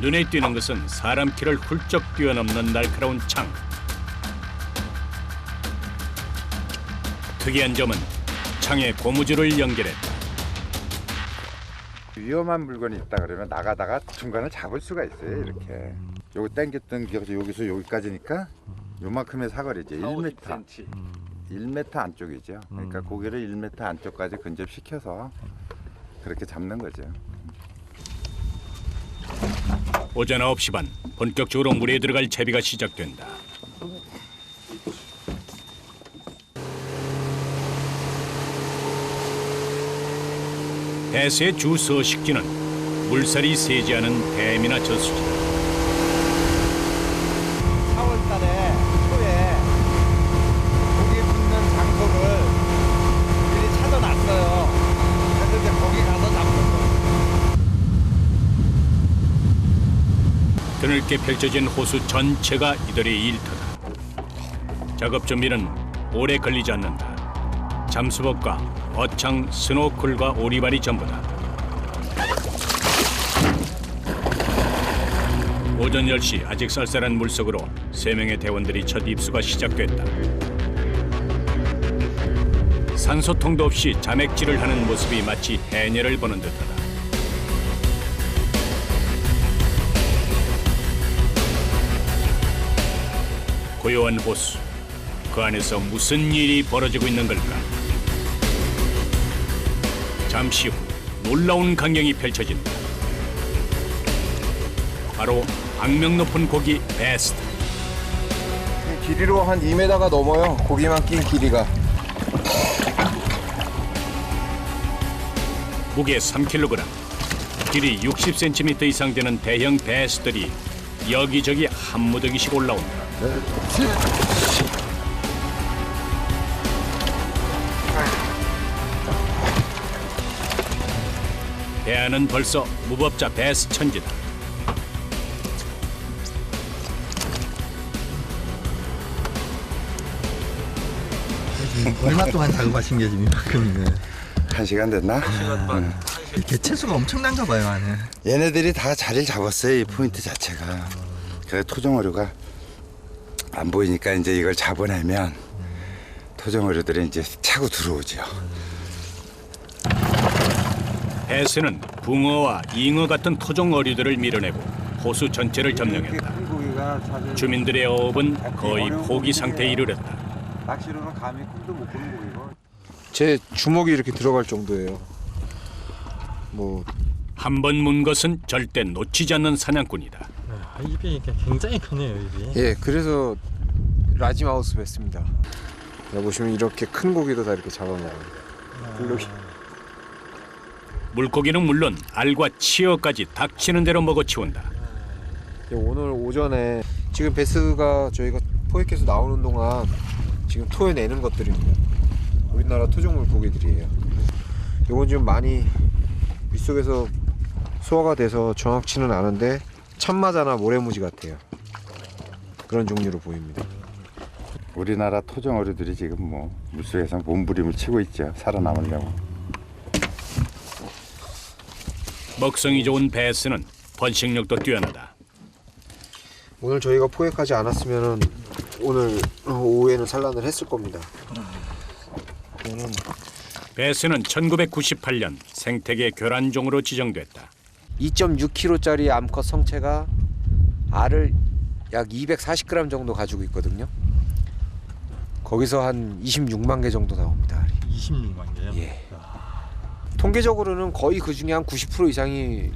눈에 띄는 것은 사람 키를 훌쩍 뛰어넘는 날카로운 창. 특이한 점은 창에 고무줄을 연결했다. 위험한 물건이 있다 그러면 나가다가 중간을 잡을 수가 있어요. 이렇게 요거 당겼던 게 여기서 여기까지니까 요만큼의 사거리죠. 1m 1m 안쪽이죠. 그러니까 고개를 1m 안쪽까지 근접시켜서 그렇게 잡는 거죠. 오전 9시 반 본격적으로 물에 들어갈 채비가 시작된다. 배수의 주 서식지는 물살이 세지 않은 댐이나 저수지다. 4월달에 초에 고기 굽는 장소를 미리 찾아놨어요. 그래서 이제 거기 가서 잡는 거예요. 드넓게 펼쳐진 호수 전체가 이들의 일터다. 작업 준비는 오래 걸리지 않는다. 잠수복과 어창, 스노클과 오리발이 전부다. 오전 10시 아직 쌀쌀한 물속으로 3명의 대원들이 첫 입수가 시작됐다. 산소통도 없이 자맥질을 하는 모습이 마치 해녀를 보는 듯하다. 고요한 호수, 그 안에서 무슨 일이 벌어지고 있는 걸까? 잠시 후 놀라운 광경이 펼쳐진다. 바로 악명 높은 고기 베스트. 길이로 한 2m가 넘어요. 고기만 낀 길이가. 무게 3kg, 길이 60cm 이상 되는 대형 베스들이 여기저기 한 무더기씩 올라온다. 대안은 벌써 무법자 베스 천지다. 얼마 동안 작업하신 게 지금 이만큼이면 1시간 됐나? 개체수가 엄청난가 봐요 안에. 얘네들이 다 자리를 잡았어요. 이 포인트 자체가. 그래서 토종어류가 안 보이니까 이제 이걸 잡아내면 토종어류들이 이제 차고 들어오죠. 베스는 붕어와 잉어 같은 토종 어류들을 밀어내고 호수 전체를 점령했다. 주민들의 어업은 거의 포기 상태에 이르렀다. 낚시로는 감히 꿈도 못 꾸는 고기고. 제 주먹이 이렇게 들어갈 정도예요. 한 번 문 것은 절대 놓치지 않는 사냥꾼이다. 입이 굉장히 크네요 입이. 예, 그래서 라지마우스 뱉습니다. 보시면 이렇게 큰 고기도 다 이렇게 잡아먹어요. 블록이. 물고기는 물론 알과 치어까지 닥치는 대로 먹어치운다. 오늘 오전에 지금 베스가 저희가 포획해서 나오는 동안 지금 토해내는 것들입니다. 우리나라 토종 물고기들이에요. 요건 지금 많이 밑속에서 소화가 돼서 정확치는 않은데 참마자나 모래무지 같아요. 그런 종류로 보입니다. 우리나라 토종어류들이 지금 뭐 물속에서 몸부림을 치고 있죠. 살아남으려고. 먹성이 좋은 베스는 번식력도 뛰어나다. 오늘 저희가 포획하지 않았으면 오늘 오후에는 산란을 했을 겁니다. 베스는 1998년 생태계 교란종으로 지정됐다. 2.6kg짜리 암컷 성체가 알을 약 240g 정도 가지고 있거든요. 거기서 한 26만 개 정도 나옵니다. 알이. 26만 개요? 예. 통계적으로는 거의 그 중에 한 90% 이상이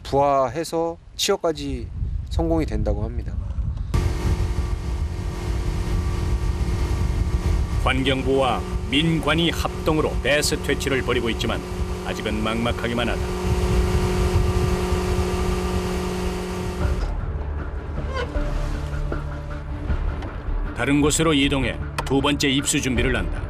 부화해서 치어까지 성공이 된다고 합니다. 환경부와 민관이 합동으로 베스 퇴치를 벌이고 있지만 아직은 막막하기만 하다. 다른 곳으로 이동해 두 번째 입수 준비를 한다.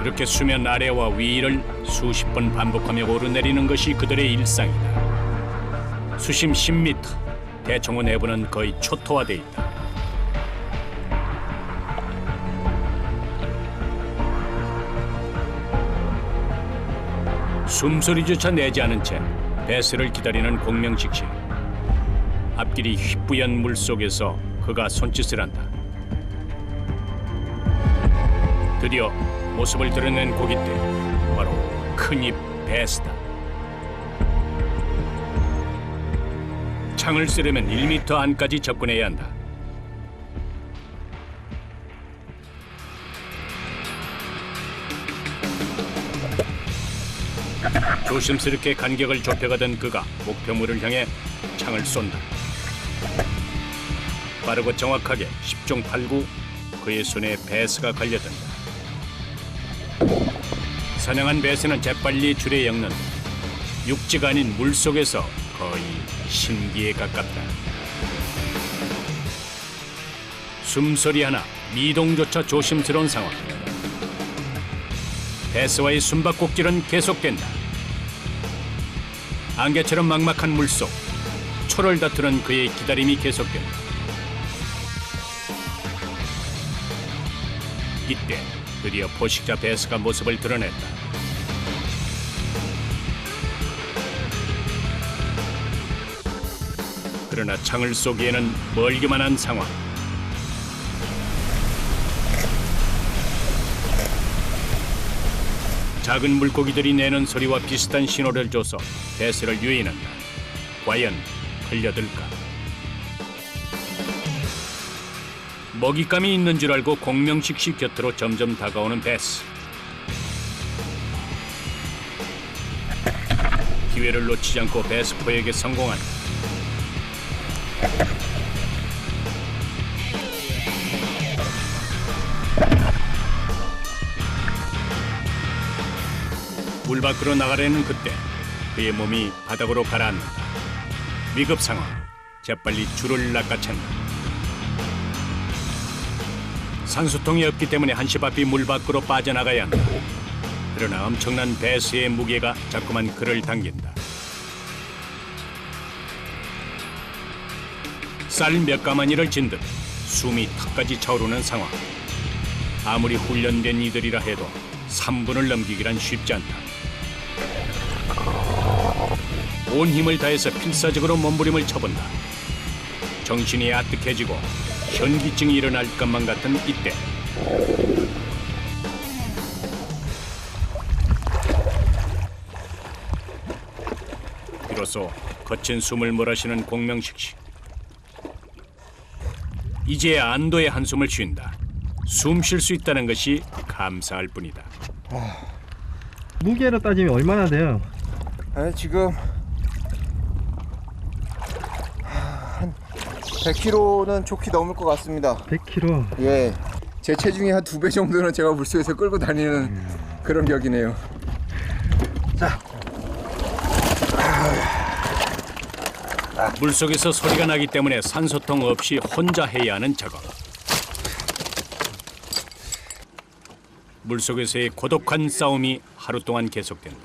이렇게 수면 아래와 위를 수십 번 반복하며 오르내리는 것이 그들의 일상이다. 수심 10m, 대청호 내부는 거의 초토화돼 있다. 숨소리조차 내지 않은 채 배스를 기다리는 공명식 씨. 앞길이 휘뿌연 물 속에서 그가 손짓을 한다. 드디어 모습을 드러낸 고깃대, 바로 큰입 배스다. 창을 쓰려면 1m 안까지 접근해야 한다. 조심스럽게 간격을 좁혀가던 그가 목표물을 향해 창을 쏜다. 빠르고 정확하게 10중 8구 그의 손에 배스가 걸려든다. 사냥한 배스는 재빨리 줄에 엮는다. 육지가 아닌 물속에서 거의 신기에 가깝다. 숨소리 하나, 미동조차 조심스러운 상황. 배스와의 숨바꼭질은 계속된다. 안개처럼 막막한 물속, 초를 다투는 그의 기다림이 계속된다. 이때 드디어 포식자 배스가 모습을 드러냈다. 그러나 창을 쏘기에는 멀기만 한 상황. 작은 물고기들이 내는 소리와 비슷한 신호를 줘서 배스를 유인한다. 과연 걸려들까? 먹잇감이 있는 줄 알고 공명식 씨 곁으로 점점 다가오는 배스. 기회를 놓치지 않고 배스 포획에 성공한다. 물 밖으로 나가려는 그때 그의 몸이 바닥으로 가라앉는다. 위급 상황. 재빨리 줄을 낚아챈다. 산소통이 없기 때문에 한시 바삐 물 밖으로 빠져나가야 한다. 그러나 엄청난 배스의 무게가 자꾸만 그를 당긴다. 쌀 몇 가마니를 진 듯 숨이 턱까지 차오르는 상황. 아무리 훈련된 이들이라 해도 3분을 넘기기란 쉽지 않다. 온 힘을 다해서 필사적으로 몸부림을 쳐본다. 정신이 아득해지고 현기증이 일어날 것만 같은 이때 비로소 거친 숨을 몰아쉬는 공명식 씨. 이제야 안도의 한숨을 쉰다. 숨 쉴 수 있다는 것이 감사할 뿐이다. 무게로 따지면 얼마나 돼요? 지금 한 100kg는 좋게 넘을 것 같습니다. 100kg. 예, 제 체중의 한 2배 정도는 제가 물속에서 끌고 다니는 그런 격이네요. 물속에서 소리가 나기 때문에 산소통 없이 혼자 해야 하는 작업. 물속에서의 고독한 싸움이 하루 동안 계속된다.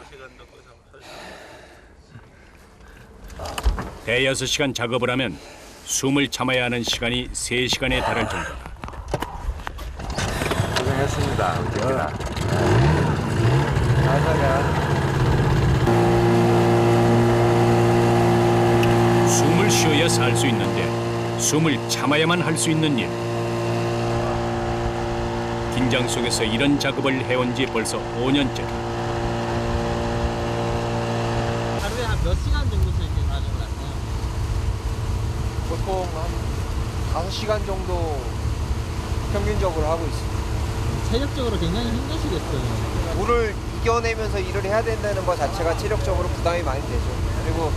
대여섯 시간 작업을 하면 숨을 참아야 하는 시간이 3시간에 달할 정도다. 고생했습니다. 어쨌거나. 숨을 쉬어야 살 수 있는데 숨을 참아야만 할 수 있는 일. 긴장 속에서 이런 작업을 해온 지 벌써 5년째. 하루에 한 몇 시간 정도씩 이렇게 가지고 갔어요? 보통 한 5시간 정도 평균적으로 하고 있습니다. 체력적으로 굉장히 힘드시겠어요. 물을 이겨내면서 일을 해야 된다는 것 자체가 체력적으로 부담이 많이 되죠. 그리고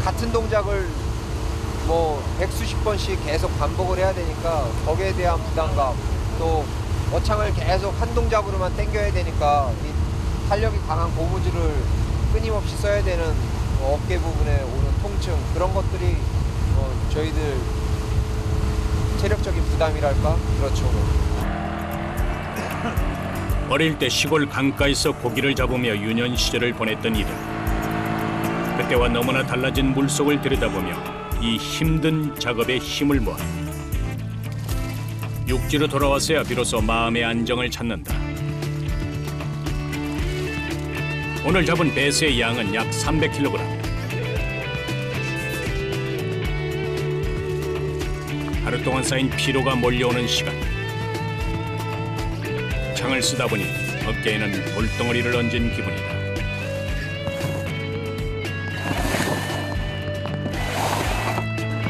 같은 동작을 뭐 100수십 번씩 계속 반복을 해야 되니까 거기에 대한 부담감, 또 어창을 계속 한 동작으로만 당겨야 되니까 이 탄력이 강한 고무줄을 끊임없이 써야 되는 어깨 부분에 오는 통증, 그런 것들이 저희들 체력적인 부담이랄까? 그렇죠. 어릴 때 시골 강가에서 고기를 잡으며 유년 시절을 보냈던 이들. 그때와 너무나 달라진 물속을 들여다보며 이 힘든 작업에 힘을 모아 육지로 돌아왔어야 비로소 마음의 안정을 찾는다. 오늘 잡은 배수의 양은 약 300kg. 하루 동안 쌓인 피로가 몰려오는 시간. 창을 쓰다 보니 어깨에는 돌덩어리를 얹은 기분이다.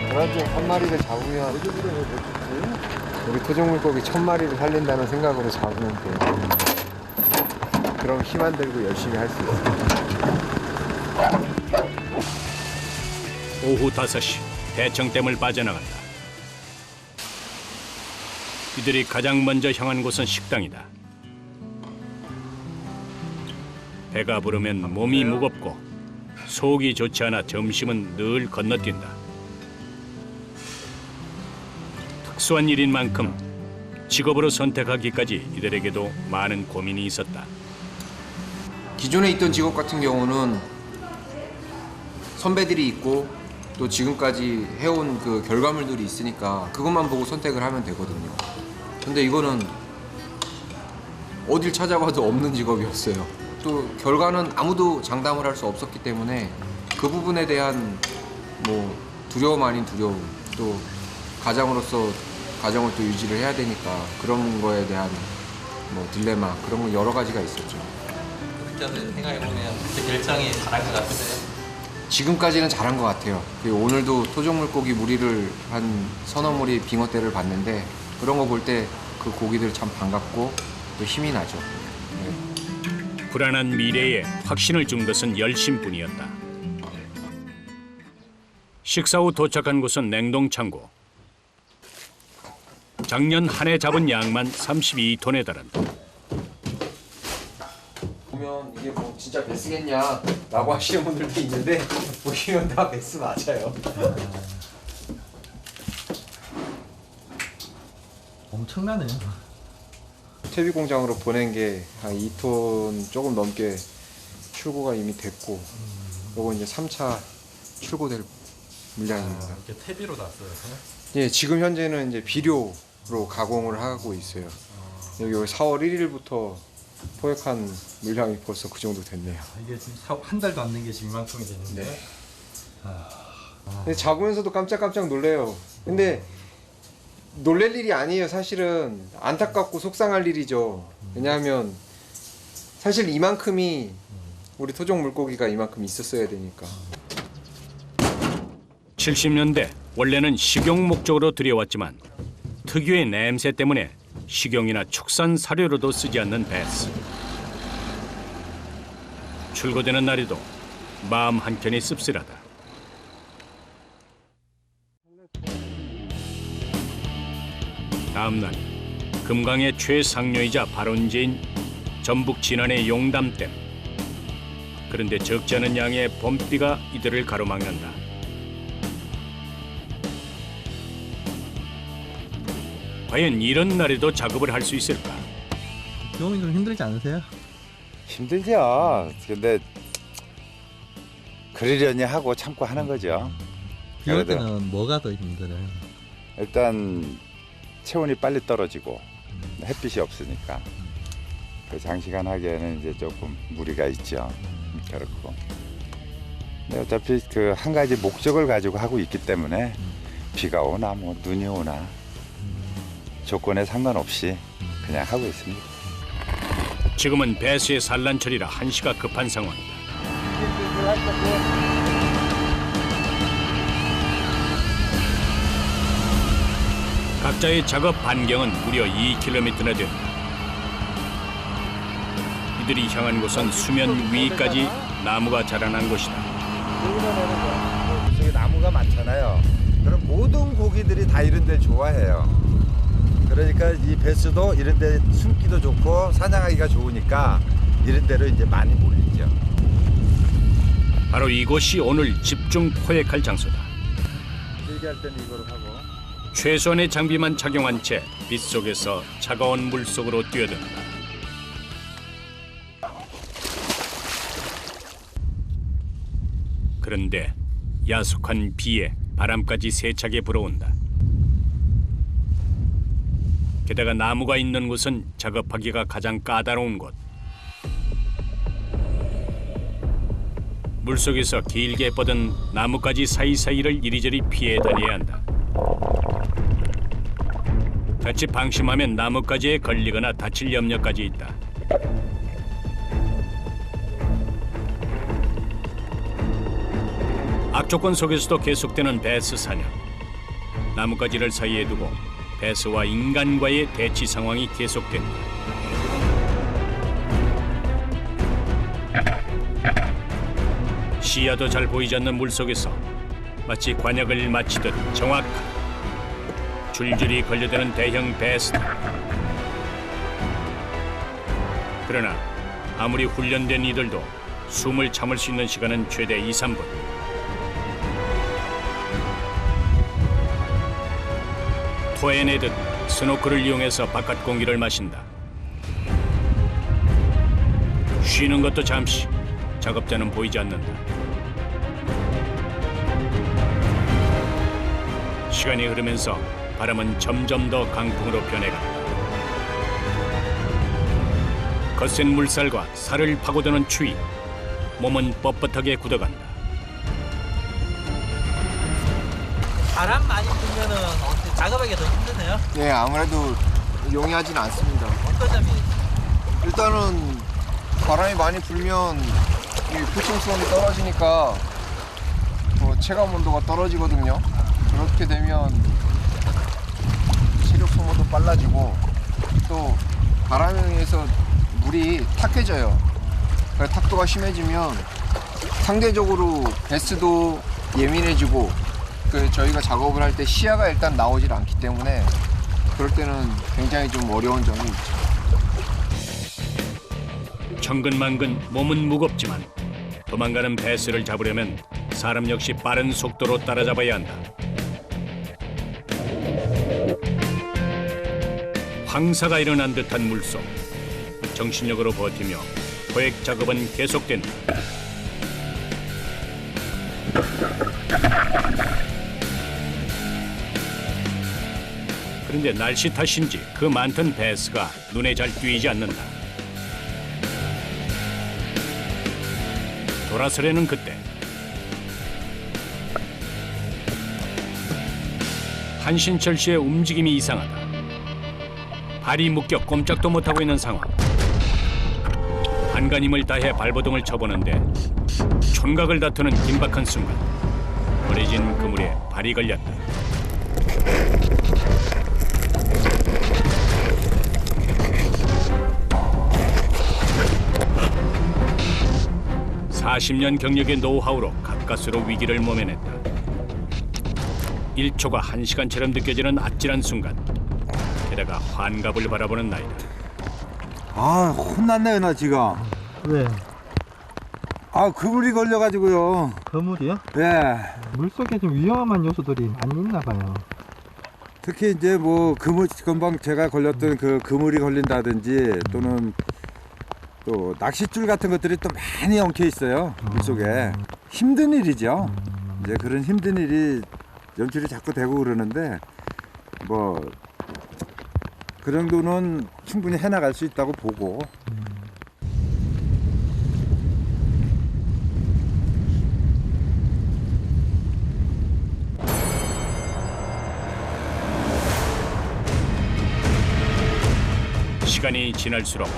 그래도 한 마리를 잡으면 우리 토종물고기 1000마리를 살린다는 생각으로 잡으면 돼요. 그럼 힘 안 들고 열심히 할 수 있어요. 오후 5시 대청댐을 빠져나간다. 이들이 가장 먼저 향한 곳은 식당이다. 배가 부르면 몸이 무겁고 속이 좋지 않아 점심은 늘 건너뛴다. 특수한 일인 만큼 직업으로 선택하기까지 이들에게도 많은 고민이 있었다. 기존에 있던 직업 같은 경우는 선배들이 있고 또 지금까지 해온 그 결과물들이 있으니까 그것만 보고 선택을 하면 되거든요. 근데 이거는 어딜 찾아봐도 없는 직업이었어요. 또 결과는 아무도 장담을 할 수 없었기 때문에 그 부분에 대한 뭐 두려움 아닌 두려움, 또 가장으로서 가정을 또 유지를 해야 되니까 그런 거에 대한 뭐 딜레마, 그런 거 여러 가지가 있었죠. 그렇게 생각해보면 그때 결정이 잘한 것 같으세요? 지금까지는 잘한 것 같아요. 그리고 오늘도 토종물고기 무리를 한 서너 무리 빙어대를 봤는데 그런 거 볼 때 그 고기들 참 반갑고 또 힘이 나죠. 네. 불안한 미래에 확신을 준 것은 열심뿐이었다. 식사 후 도착한 곳은 냉동창고. 작년 한 해 잡은 양만 32톤에 달한다. 보면 이게 뭐 진짜 베스겠냐라고 하시는 분들도 있는데 보시면 다 베스 맞아요. 엄청나네요. 퇴비 공장으로 보낸 게 한 2톤 조금 넘게 출고가 이미 됐고 요거 이제 3차 출고될 물량입니다. 이렇게 퇴비로 났어요. 예, 지금 현재는 이제 비료로 가공을 하고 있어요. 여기 4월 1일부터 포획한 물량이 벌써 그 정도 됐네요. 이게 지금 한 달도 안 된 게 지금 이만큼이 되는데. 네. 근데 잡으면서도 깜짝깜짝 놀래요. 근데 놀랄 일이 아니에요. 사실은 안타깝고 속상할 일이죠. 왜냐하면 사실 이만큼이 우리 토종 물고기가 이만큼 있었어야 되니까. 70년대 원래는 식용 목적으로 들여왔지만 특유의 냄새 때문에 식용이나 축산 사료로도 쓰지 않는 베스. 출고되는 날에도 마음 한켠이 씁쓸하다. 다음 날 금강의 최상류이자 발원지인 전북 진안의 용담댐. 그런데 적지 않은 양의 봄비가 이들을 가로막는다. 과연 이런 날에도 작업을 할 수 있을까? 경험이 좀 힘들지 않으세요? 힘들죠. 근데 그러려니 하고 참고 하는 거죠. 비올 그래도 때는 뭐가 더 힘들어요? 일단 체온이 빨리 떨어지고 햇빛이 없으니까 그 장시간 하기에는 이제 조금 무리가 있죠. 그렇고. 근데 어차피 그 한 가지 목적을 가지고 하고 있기 때문에 비가 오나 뭐 눈이 오나 조건에 상관없이 그냥 하고 있습니다. 지금은 배수의 산란철이라 한시가 급한 상황이다. 각자의 작업 반경은 무려 2km나 된다. 이들이 향한 곳은 수면 위까지 나무가 자라난 곳이다. 이쪽에 나무가 많잖아요. 그럼 모든 고기들이 다 이런 데를 좋아해요. 그러니까 이 베스도 이런 데 숨기도 좋고 사냥하기가 좋으니까 이런 데로 이제 많이 몰리죠. 바로 이곳이 오늘 집중 포획할 장소다. 얘기할 때는 이거로 하고. 최소한의 장비만 착용한 채 빗속에서 차가운 물 속으로 뛰어든다. 그런데 야속한 비에 바람까지 세차게 불어온다. 게다가 나무가 있는 곳은 작업하기가 가장 까다로운 곳. 물속에서 길게 뻗은 나뭇가지 사이사이를 이리저리 피해 다녀야 한다. 자칫 방심하면 나뭇가지에 걸리거나 다칠 염려까지 있다. 악조건 속에서도 계속되는 베스 사냥. 나뭇가지를 사이에 두고 베스와 인간과의 대치 상황이 계속된다. 시야도 잘 보이지 않는 물속에서 마치 관역을 마치듯 정확한 줄줄이 걸려드는 대형 베스다. 그러나 아무리 훈련된 이들도 숨을 참을 수 있는 시간은 최대 2, 3분. 토해내듯 스노클을 이용해서 바깥 공기를 마신다. 쉬는 것도 잠시. 작업자는 보이지 않는다. 시간이 흐르면서 바람은 점점 더 강풍으로 변해간다. 거센 물살과 살을 파고드는 추위, 몸은 뻣뻣하게 굳어간다. 바람 많이 불면은 어때? 작업하기 더 힘드세요? 네, 아무래도 용이하진 않습니다. 어떤 점이? 일단은 바람이 많이 불면 이 표층성이 떨어지니까 체감 온도가 떨어지거든요. 그렇게 되면 체력 소모도 빨라지고 또 바람에 의해서 물이 탁해져요. 그래서 탁도가 심해지면 상대적으로 베스도 예민해지고 저희가 작업을 할 때 시야가 일단 나오질 않기 때문에 그럴 때는 굉장히 좀 어려운 점이 있죠. 천근만근 몸은 무겁지만 도망가는 베스를 잡으려면 사람 역시 빠른 속도로 따라잡아야 한다. 황사가 일어난 듯한 물속. 정신력으로 버티며 포획 작업은 계속된다. 그런데 날씨 탓인지 그 많던 베스가 눈에 잘 띄지 않는다. 돌아서려는 그때 한신철 씨의 움직임이 이상하다. 발이 묶여 꼼짝도 못하고 있는 상황. 한간 힘을 다해 발버둥을 쳐보는데 촌각을 다투는 긴박한 순간 버려진 그물에 발이 걸렸다. (40년) 경력의 노하우로 가까스로 위기를 모면했다. 1초가 1시간처럼 느껴지는 아찔한 순간. 게다가 환갑을 바라보는 나이다. 아, 혼났네요, 나 지금. 왜? 아, 그물이 걸려가지고요. 거물이요? 예. 물속에 좀 위험한 요소들이 많이 있나 봐요. 특히 이제 뭐 그물, 금방 제가 걸렸던 그 그물이 걸린다든지 또는 또 낚싯줄 같은 것들이 또 많이 엉켜 있어요. 물속에. 힘든 일이죠. 이제 그런 힘든 일이 연출이 자꾸 되고 그러는데 뭐 그 정도는 충분히 해나갈 수 있다고 보고. 시간이 지날수록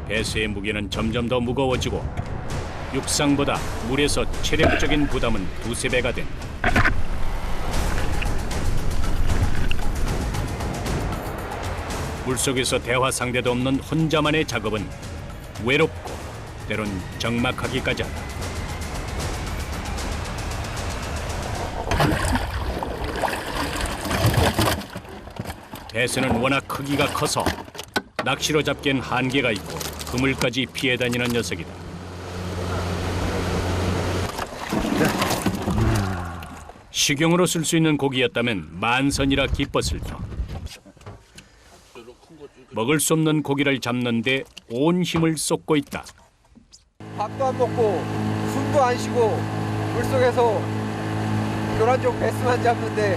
배수의 무게는 점점 더 무거워지고 육상보다 물에서 체력적인 부담은 두세 배가 된다. 물속에서 대화 상대도 없는 혼자만의 작업은 외롭고 때론 적막하기까지 한다. 배수는 워낙 크기가 커서 낚시로 잡기엔 한계가 있고 그물까지 피해 다니는 녀석이다. 식용으로 쓸 수 있는 고기였다면 만선이라 기뻤을 터. 먹을 수 없는 고기를 잡는데 온 힘을 쏟고 있다. 밥도 안 먹고 숨도 안 쉬고 물속에서 교란종 베스만 잡는데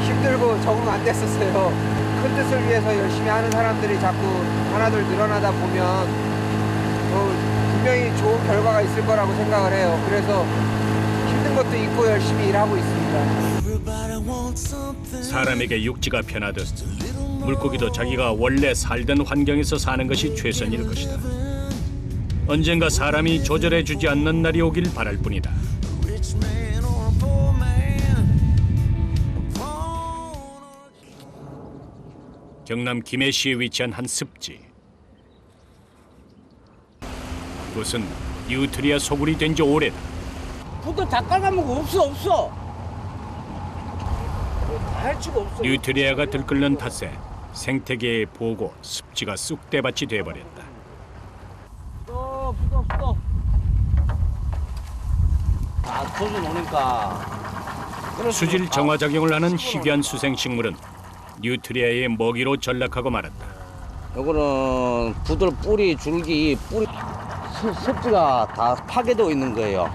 힘들고 적응 안 됐었어요. 큰 뜻을 위해서 열심히 하는 사람들이 자꾸 하나둘 늘어나다 보면 분명히 좋은 결과가 있을 거라고 생각을 해요. 그래서 힘든 것도 있고 열심히 일하고 있습니다. 사람에게 육지가 편하듯 물고기도 자기가 원래 살던 환경에서 사는 것이 최선일 것이다. 언젠가 사람이 조절해주지 않는 날이 오길 바랄 뿐이다. 경남 김해시에 위치한 한 습지. 이곳은 뉴트리아 소굴이 된 지 오래다. 부도 다 깔아먹고 없어. 할 수가 없어. 뉴트리아가 들끓는 탓에 생태계의 보고 습지가 쑥대밭이 돼버렸다. 부도. 도전 오니까. 수질 정화작용을 하는 희귀한 수생식물은 뉴트리아의 먹이로 전락하고 말았다. 요거는 부들 뿌리, 줄기, 뿌리 습지가 다 파괴되고 있는 거예요.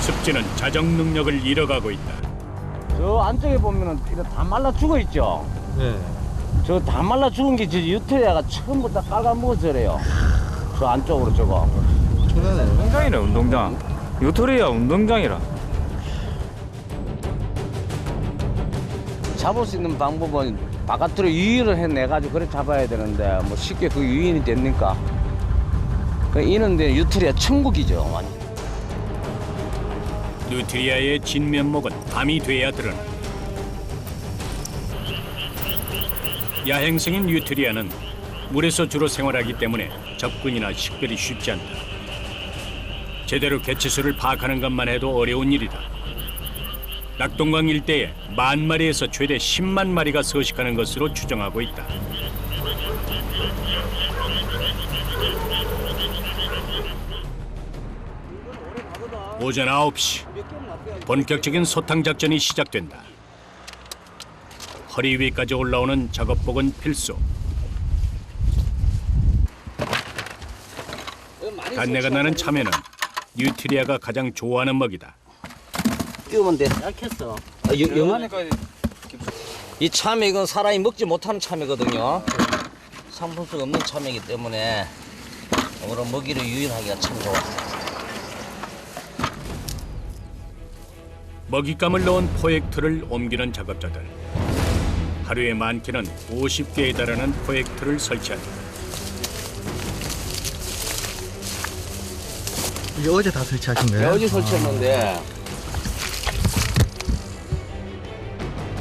습지는 자정 능력을 잃어가고 있다. 저 안쪽에 보면은 이거 다 말라 죽어 있죠. 네. 저 다 말라 죽은 게 유트리아가 처음부터 다 깔아먹어져래요. 저 안쪽으로 저거. 운동장이네 운동장. 유토리아 운동장이라. 잡을 수 있는 방법은 바깥으로 유인을 해내가지고 그래 잡아야 되는데 뭐 쉽게 그 유인이 됩니까? 그 이는데 유트리아 천국이죠. 완전. 뉴트리아의 진면목은 밤이 돼야 드러나. 야행성인 뉴트리아는 물에서 주로 생활하기 때문에 접근이나 식별이 쉽지 않다. 제대로 개체수를 파악하는 것만 해도 어려운 일이다. 낙동강 일대에 10,000마리에서 최대 10만 마리가 서식하는 것으로 추정하고 있다. 오전 9시 본격적인 소탕 작전이 시작된다. 허리 위까지 올라오는 작업복은 필수. 단내가 나는 참외는 뉴트리아가 가장 좋아하는 먹이다. 띄우면 돼. 약했어. 이 참외 이건 사람이 먹지 못하는 참외거든요. 상품성 없는 참외이기 때문에 이런 먹이를 유인하기가 참 좋아. 먹잇감을 넣은 포획틀을 옮기는 작업자들. 하루에 많게는 50개에 달하는 포획틀을 설치한다. 이게 어제 다 설치하신 거예요? 어제 설치했는데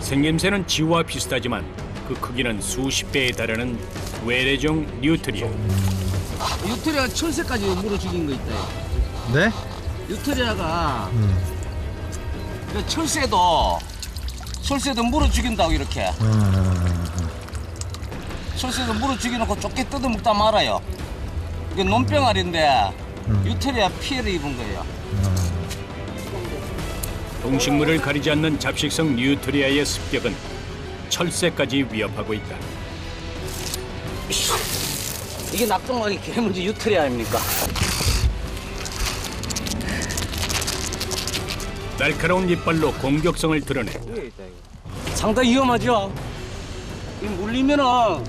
생김새는 지우와 비슷하지만 그 크기는 수십 배에 달하는 외래종 뉴트리아. 유트리아 철새까지 물어 죽인 거 있다. 네? 유트리아가 그 철새도 물어 죽인다고 이렇게. 철새도 물어 죽여놓고 좁게 뜯어먹다 말아요. 이게 논병아리인데 유트리아 피해를 입은 거예요. 동식물을 가리지 않는 잡식성 뉴트리아의 습격은 철새까지 위협하고 있다. 이게 낙동강의 괴물지 유트리아 아닙니까? 날카로운 이빨로 공격성을 드러내 상당히 위험하죠. 이 물리면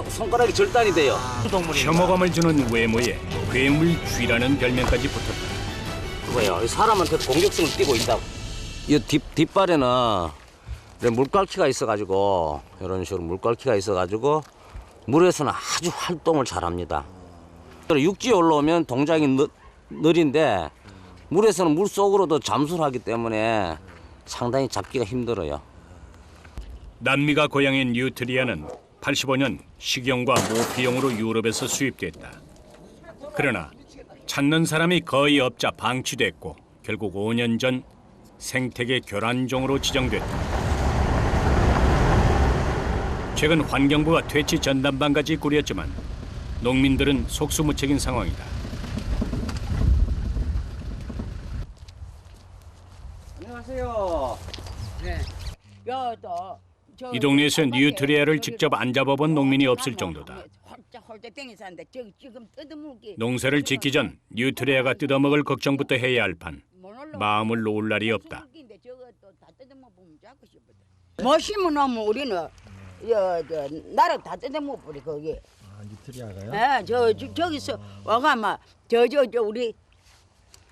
손가락이 절단이 돼요. 혐오감을 주는 외모에 괴물 쥐라는 별명까지 붙었다. 그거요. 사람한테 공격성을 띠고 있다고. 이 뒷발에는 물갈퀴가 있어가지고 이런 식으로 물갈퀴가 있어가지고 물에서는 아주 활동을 잘합니다. 육지에 올라오면 동작이 느린데 물에서는 물 속으로도 잠수를 하기 때문에 상당히 잡기가 힘들어요. 남미가 고향인 뉴트리아는 85년 식용과 모피용으로 유럽에서 수입됐다. 그러나 찾는 사람이 거의 없자 방치됐고 결국 5년 전 생태계 교란종으로 지정됐다. 최근 환경부가 퇴치 전담반까지 꾸렸지만 농민들은 속수무책인 상황이다. 안녕하세요. 네. 이 동네에서 뉴트리아를 직접 안 잡아본 농민이 없을 정도다. 농사를 짓기 전 뉴트리아가 뜯어먹을 걱정부터 해야 할 판. 마음을 놓을 날이 없다. 뭐 심어놓으면 우리는 나락 다 뜯어먹어버려 거기. 뉴트리아가요? 저기서 와가 막 우리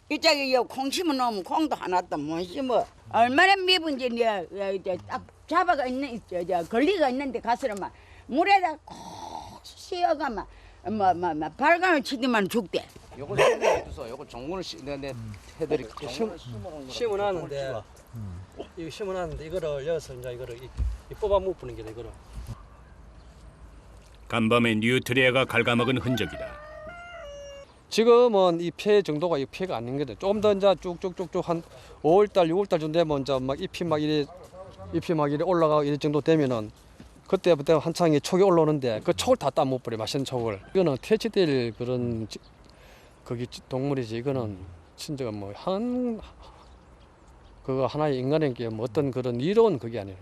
이쪽에 콩 심어 놓으면 콩도 하나도 못 심어. 얼마나 미분지 이제 딱 잡아가 있는 걸리가 있는데 가서는 막 물에다 콕 씌어가 막 발광을 치더만 죽대. 요걸 심어주소. 요걸 종군을 내 해드릴게. 심어놨는데 이거 심어놨는데 이거를 여기서 이제 이거를 뽑아 못 pu는 게 이거를. 간밤에 뉴트리아가 갉아먹은 흔적이다. 지금은 이 폐 정도가 이 폐가 아닌 거죠. 조금 더 이제 쭉쭉쭉쭉 한 5월달, 6월달 정도 되면 이제 막 잎이 막 이래 올라가고 이럴 정도 되면은 그때부터 한창 촉이 올라오는데 그 촉을 다 따못 버려 맛있는 촉을. 이거는 퇴치될 그런 거기 동물이지. 이거는 진짜가 뭐 그거 하나의 인간에게 뭐 어떤 그런 이로운 그게 아니에요.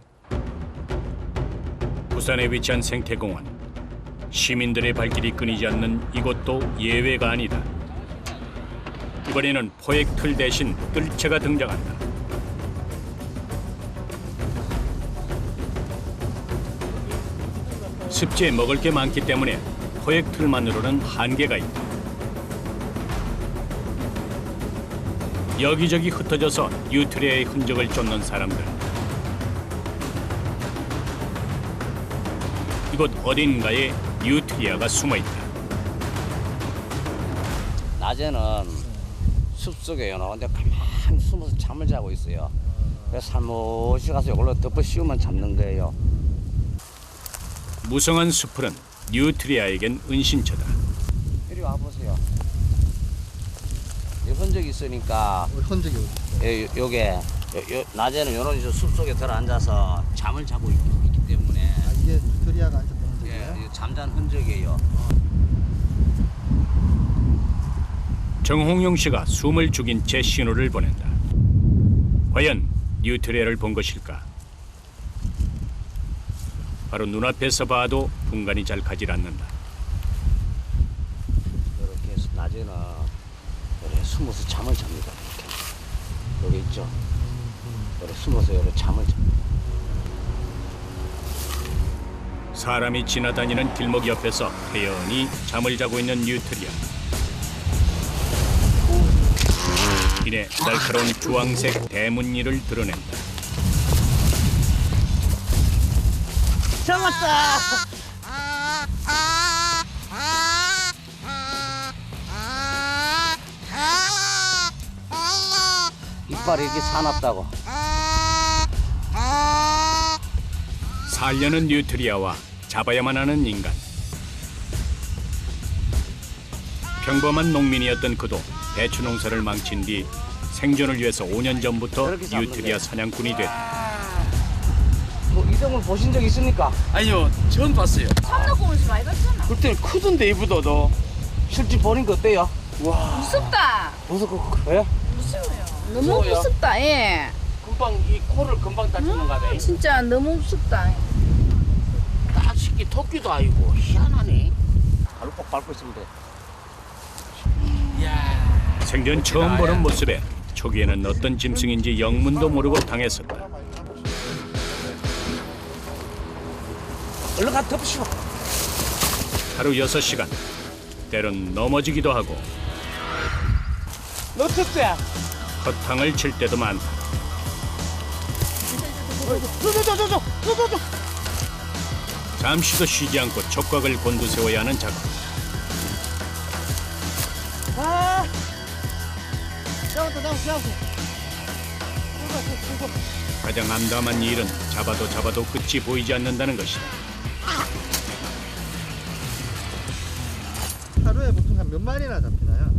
부산에 위치한 생태공원. 시민들의 발길이 끊이지 않는 이곳도 예외가 아니다. 이번에는 포획 틀 대신 뜰채가 등장한다. 습지에 먹을 게 많기 때문에 포획 틀만으로는 한계가 있다. 여기저기 흩어져서 뉴트리아의 흔적을 쫓는 사람들. 이곳 어딘가에 뉴트리아가 숨어있다. 낮에는 숲속에 요런데 가만히 숨어서 잠을 자고 있어요. 그래서 살못이 가서 이걸로 덮어 씌우면 잡는 거예요. 무성한 수풀은 뉴트리아에겐 은신처다. 이리 와보세요. 이 흔적이 있으니까 흔적이 요게 낮에는 요런 숲속에 들어앉아서 잠을 자고 있기 때문에 이게 뉴트리아가 앉았던 흔적이에요? 예, 잠자는 흔적이에요. 정홍용 씨가 숨을 죽인 채 신호를 보낸다. 과연 뉴트리아를 본 것일까? 바로 눈앞에서 봐도 분간이 잘 가질 않는다. 이렇게 해서 낮에는 이렇게 숨어서 잠을 잡니다. 이렇게 여기 있죠. 이렇게 숨어서 이렇게 잠을 잡니다. 사람이 지나다니는 길목 옆에서 태연히 잠을 자고 있는 뉴트리아. 이내 날카로운 주황색 대문니를 드러낸다. 잡았다. 이빨이 이렇게 사납다고. 살려는 뉴트리아와 잡아야만 하는 인간. 평범한 농민이었던 그도 배추 농사를 망친 뒤 생존을 위해서 5년 전부터 뉴트리아 사냥꾼이 됐다. 뭐 이동을 보신 적 있습니까? 아니요, 처음 봤어요. 삼덕공원에서 많이 봤잖아. 그때 크던데 이보다도. 실제 보니까 어때요? 무섭다. 무섭고 그래요? 무서워요. 너무 무서워요? 무섭다. 예. 금방 이 코를 금방 다치는 거네. 진짜 너무 무섭다. 딱 새끼 토끼도 아니고 희한하네. 발로 꼭 밟고 있으면 돼. 생전 처음 보는 모습에 초기에는 어떤 짐승인지 영문도 모르고 당했었다. 얼른 가 덮으시오. 하루 6시간, 때론 넘어지기도 하고 너 특수야. 허탕을 칠 때도 많다. 잠시도 쉬지 않고 촉각을 곤두세워야 하는 작업. 가장 암담한 일은 잡아도 끝이 보이지 않는다는 것이다. 하루에 보통 한 몇 마리나 잡히나요?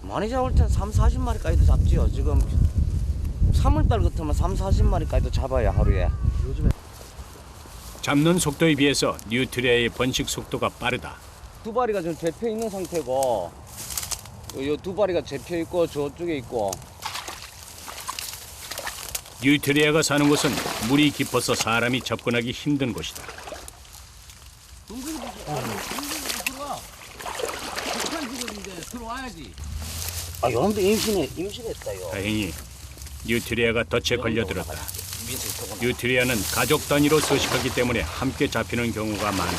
많이 잡을 땐 3, 40마리까지도 잡지요. 지금 3월달 같으면 3, 40마리까지도 잡아요, 하루에. 요즘에 잡는 속도에 비해서 뉴트리아의 번식 속도가 빠르다. 두 마리가 지금 접혀 있는 상태고, 요 두 마리가 접혀 있고 저쪽에 있고. 뉴트리아가 사는 곳은 물이 깊어서 사람이 접근하기 힘든 곳이다. 아, 여러분들 임신했다요. 다행히 뉴트리아가 덫에 걸려들었다. 뉴트리아는 가족 단위로 서식하기 때문에 함께 잡히는 경우가 많다.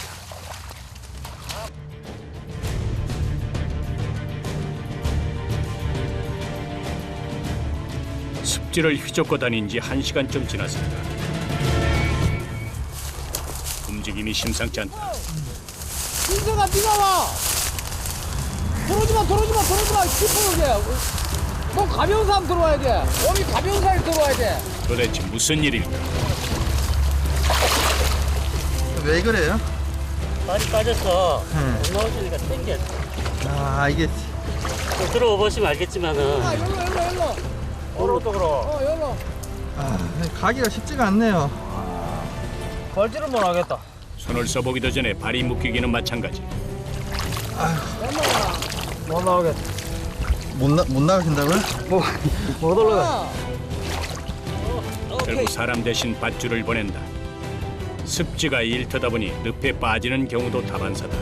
습지를 휘젓고 다닌 지 1시간쯤 지났습니다. 움직임이 심상치 않다. 인생아 네가 와. 들어오지 마. 깊어 여기. 너 가벼운 사람 들어와야 돼. 몸이 가벼운 사람이 들어와야 돼. 도대체 무슨 일일까? 왜 그래요? 발이 빠져서 못 나오시니까 땡겼어. 아 이게 들어와 보시면 알겠지만은. 열로. 어느 쪽으로? 열로. 아 가기가 쉽지가 않네요. 걸지를 못 하겠다. 손을 써보기도 전에 발이 묶이기는 마찬가지. 못 나오겠다. 못 나가신다고요? 못 올라가. 결국 사람 대신 밧줄을 보낸다. 습지가 일터다 보니 늪에 빠지는 경우도 다반사다.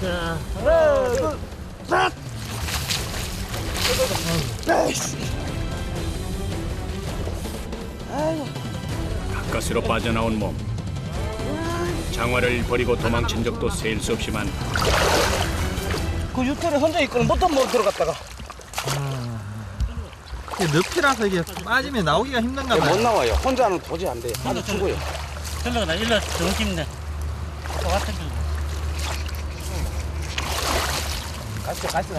하나, 둘, 셋. 가까스로 빠져나온 몸. 장화를 버리고 도망친 적도 셀 수 없이 많다. 그 유턴에 혼자 있고는 못 들어갔다가. 이게 늪이라서 이게 빠지면 나오기가 힘든가 봐요. 못 나와요. 혼자는 도저히 안 돼요. 빠져 죽어요. 들러가 일러 정신네. 똑같은 거.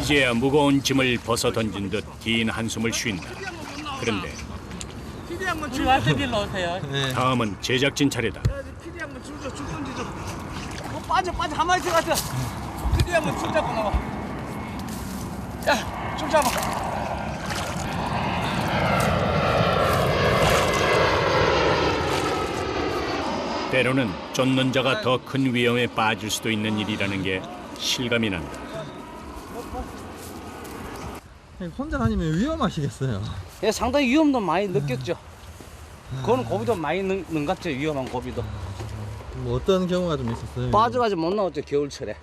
이제야 무거운 짐을 벗어 던진 듯 긴 한숨을 쉰다. 그런데 우리 와서 일로 오세요. 네. 다음은 제작진 차례다. PD 한번 줄 던지죠. 빠져 가만히 있어 같아. PD 한번 줄 잡고 나와. 야, 줄 잡아. 때로는 쫓는 자가 더 큰 위험에 빠질 수도 있는 일이라는 게 실감이 난다. 혼자 다니면 위험하시겠어요. 예, 상당히 위험도 많이 느꼈죠. 그건 고비도 많이 능갔죠. 위험한 고비도. 뭐 어떤 경우가 좀 있었어요? 빠져가지고 못 나왔죠. 겨울철에.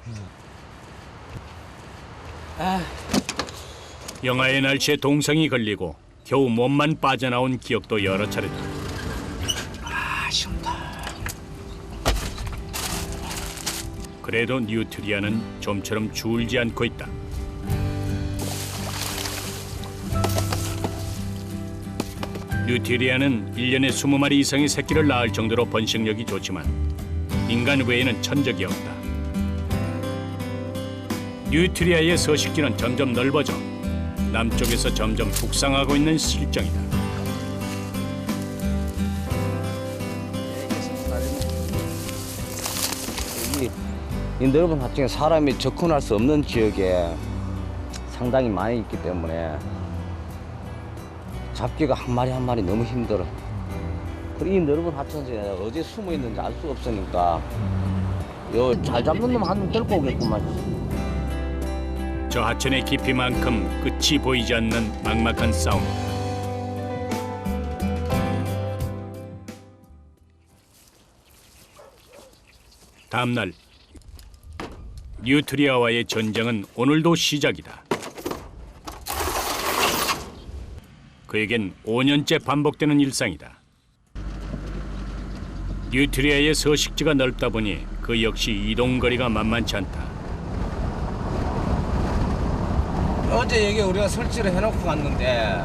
영하의 날씨에 동상이 걸리고 겨우 몸만 빠져나온 기억도 여러 차례다. 아쉽다. 그래도 뉴트리아는 좀처럼 줄지 않고 있다. 뉴트리아는 1년에 20마리 이상의 새끼를 낳을 정도로 번식력이 좋지만 인간 외에는 천적이 없다. 뉴트리아의 서식지는 점점 넓어져 남쪽에서 점점 북상하고 있는 실정이다. 이 넓은 하층에 사람이 접근할 수 없는 지역에 상당히 많이 있기 때문에 잡기가 한 마리 한 마리 너무 힘들어. 그리고 이 넓은 하천에 어디에 숨어 있는지 알 수 없으니까 요 잘 잡는 놈 한 놈 데리고 오겠구만. 저 하천의 깊이만큼 끝이 보이지 않는 막막한 싸움이다. 다음 날 뉴트리아와의 전쟁은 오늘도 시작이다. 그에겐 5년째 반복되는 일상이다. 뉴트리아의 서식지가 넓다 보니 그 역시 이동거리가 만만치 않다. 어제 여기 우리가 설치를 해놓고 갔는데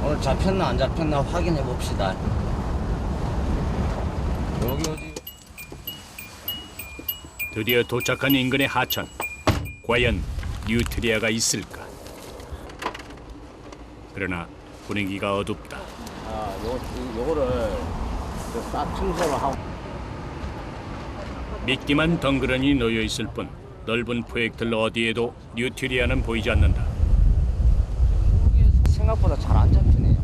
오늘 잡혔나 안 잡혔나 확인해 봅시다. 여기 어디? 드디어 도착한 인근의 하천. 과연 뉴트리아가 있을까? 그러나 분위기가 어둡다. 요거를 싹 청소를 하고. 미끼만 덩그러니 놓여 있을 뿐 넓은 포획틀 어디에도 뉴트리아는 보이지 않는다. 생각보다 잘 안 잡히네요.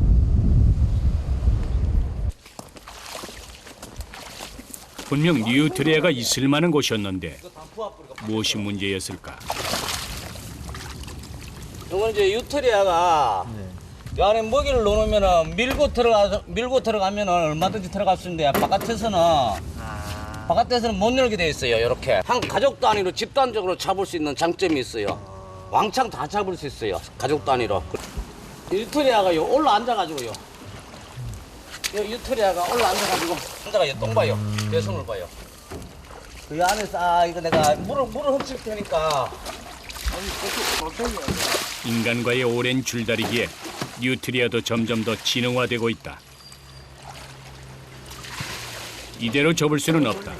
분명 뉴트리아가 있을 만한 곳이었는데 무엇이 문제였을까? 이건 이제 뉴트리아가 이 안에 먹이를 넣으면은 밀고 들어가면은 얼마든지 들어갈 수 있는데 바깥에서는 못 열게 돼 있어요. 이렇게 한 가족 단위로 집단적으로 잡을 수 있는 장점이 있어요. 왕창 다 잡을 수 있어요. 가족 단위로. 뉴트리아가 요 올라 앉아가지고요. 요 뉴트리아가 올라 앉아가지고 똥 봐요. 내 손을 봐요. 그 안에 싹 이거 내가 물을 훔칠 테니까. 인간과의 오랜 줄다리기에 뉴트리아도 점점 더 지능화되고 있다. 이대로 접을 수는 없다.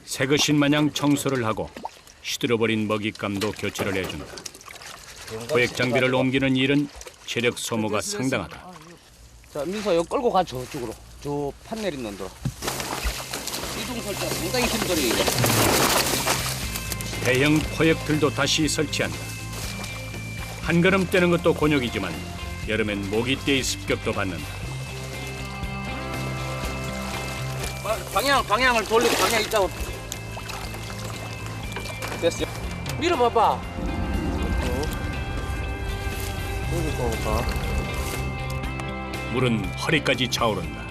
새것인 마냥 청소를 하고 시들어버린 먹잇감도 교체를 해준다. 포획 장비를 옮기는 일은 체력 소모가 상당하다. 자, 민서 이거 끌고 가 저쪽으로. 저 판 내리는 데로. 이동 설정 상당히 힘들어 이게. 대형 포획틀도 다시 설치한다. 한 걸음 떼는 것도 곤욕이지만 여름엔 모기떼의 습격도 받는다. 방향을 돌리고 방향 있다고. 됐어. 밀어봐봐. 물은 허리까지 차오른다.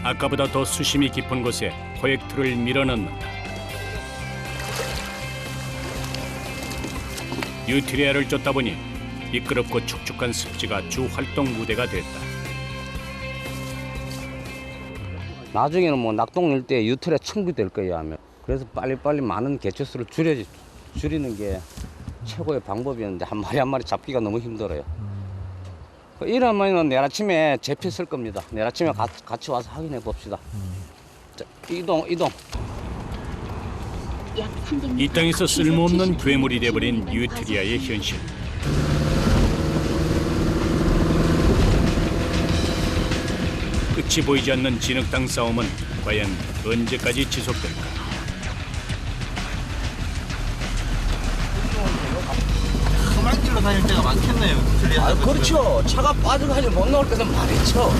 아까보다 더 수심이 깊은 곳에 포획틀을 밀어넣는다. 뉴트리아를 쫓다 보니 미끄럽고 촉촉한 습지가 주 활동 무대가 됐다. 나중에는 뭐 낙동 일대 유틀에 청구될 거야 하면. 그래서 빨리빨리 많은 개체수를 줄이는 게 최고의 방법이었는데 한 마리 잡기가 너무 힘들어요. 이러면 내일 아침에 잡혔을 겁니다. 내일 아침에 같이 와서 확인해 봅시다. 자, 이동. 이 땅에서 쓸모없는 괴물이 돼버린 뉴트리아의 현실. 끝이 보이지 않는 진흙탕 싸움은 과연 언제까지 지속될까? 험한 길로 다닐 때가 많겠네요. 아, 그렇죠. 차가 빠져가지고 못 나올 때는 말이죠.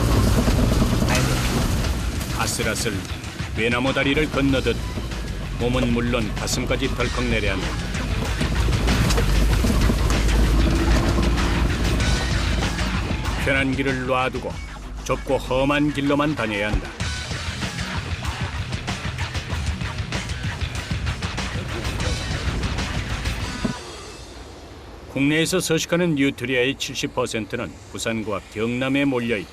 아슬아슬 외나무 다리를 건너듯 몸은 물론 가슴까지 덜컥 내려앉는다. 편한 길을 놔두고 좁고 험한 길로만 다녀야 한다. 국내에서 서식하는 뉴트리아의 70%는 부산과 경남에 몰려 있다.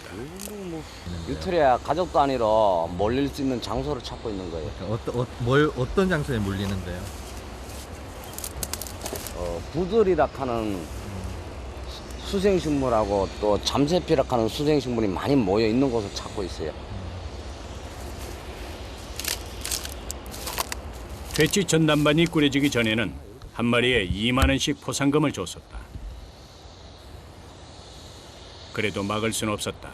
뉴트리아 가족도 아니라 몰릴 수 있는 장소를 찾고 있는 거예요. 어떤 장소에 몰리는데요? 부들이라 하는 수생식물하고 또 잠새피라 하는 수생식물이 많이 모여 있는 곳을 찾고 있어요. 퇴치 전담반이 꾸려지기 전에는 한 마리에 2만 원씩 포상금을 줬었다. 그래도 막을 수는 없었다.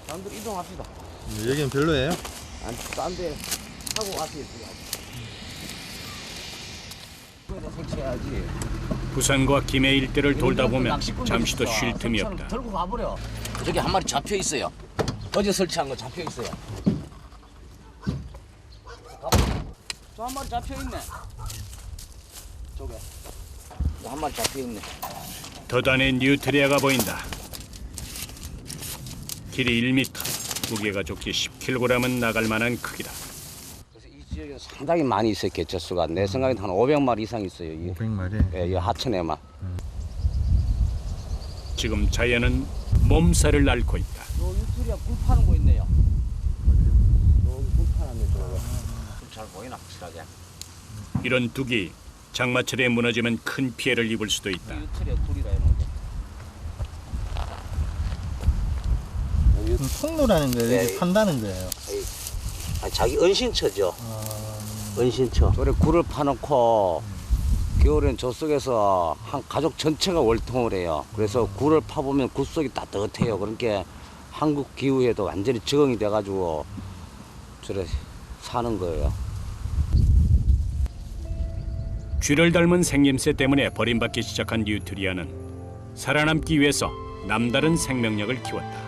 사람들 이동합시다. 여기는 별로예요? 아니, 딴 데 하고 가세요. 설치해야지. 부산과 김해 일대를 돌다 보면 잠시도 쉴 틈이 없다. 들고 가버려. 저기 한 마리 잡혀 있어요. 어제 설치한 거 잡혀 있어요. 저 한 마리 잡혀 있네. 저게. 한 마리 잡혀 있네. 더단의 뉴트리아가 보인다. 길이 1m, 무게가 좋게 10kg은 나갈 만한 크기다. 그래서 이 지역에 상당히 많이 있어요. 개체수가. 내 생각에는 한 500마리 이상 있어요. 500마리? 예, 이 하천에만. 지금 자연은 몸살을 앓고 있다. 요 뉴트리아 굴 파는 거 있네요. 여기 굴 파는 거. 잘 보이나 확실하게. 이런 둑이 장마철에 무너지면 큰 피해를 입을 수도 있다. 뉴트리아 굴이라 이런 거. 통로라는 거예요? 네. 여기 판다는 거예요? 아니, 자기 은신처죠. 은신처. 저래 굴을 파놓고 겨울엔 저 속에서 한 가족 전체가 월통을 해요. 그래서 굴을 파보면 굴 속이 따뜻해요. 그러니까 한국 기후에도 완전히 적응이 돼가지고 저래 사는 거예요. 쥐를 닮은 생김새 때문에 버림받기 시작한 뉴트리아는 살아남기 위해서 남다른 생명력을 키웠다.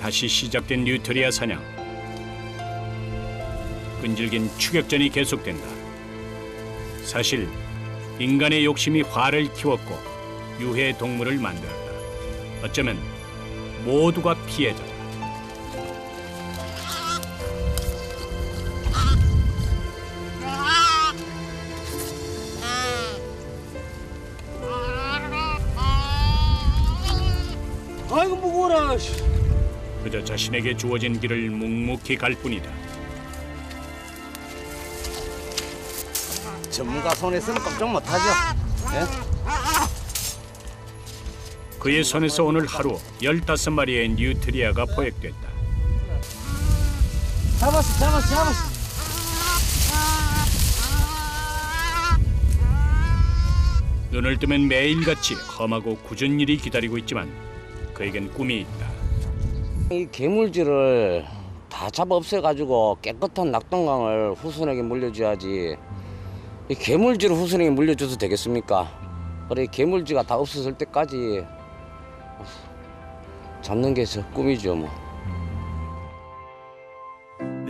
다시 시작된 뉴트리아 사냥. 끈질긴 추격전이 계속된다. 사실 인간의 욕심이 화를 키웠고 유해 동물을 만들었다. 어쩌면 모두가 피해자다. 아이고 무거워라. 그저 자신에게 주어진 길을 묵묵히 갈 뿐이다. 전문가 손에서는 걱정 못하죠. 예? 그의 손에서 오늘 하루 15마리의 뉴트리아가 포획됐다. 잡았어. 눈을 뜨면 매일같이 험하고 굳은 일이 기다리고 있지만 그에겐 꿈이 있다. 이 괴물질을 다 잡아 없애가지고 깨끗한 낙동강을 후손에게 물려줘야지. 이 괴물질을 후손에게 물려줘도 되겠습니까? 그래, 괴물질가 다 없어질 때까지 잡는 게 저 꿈이죠 뭐.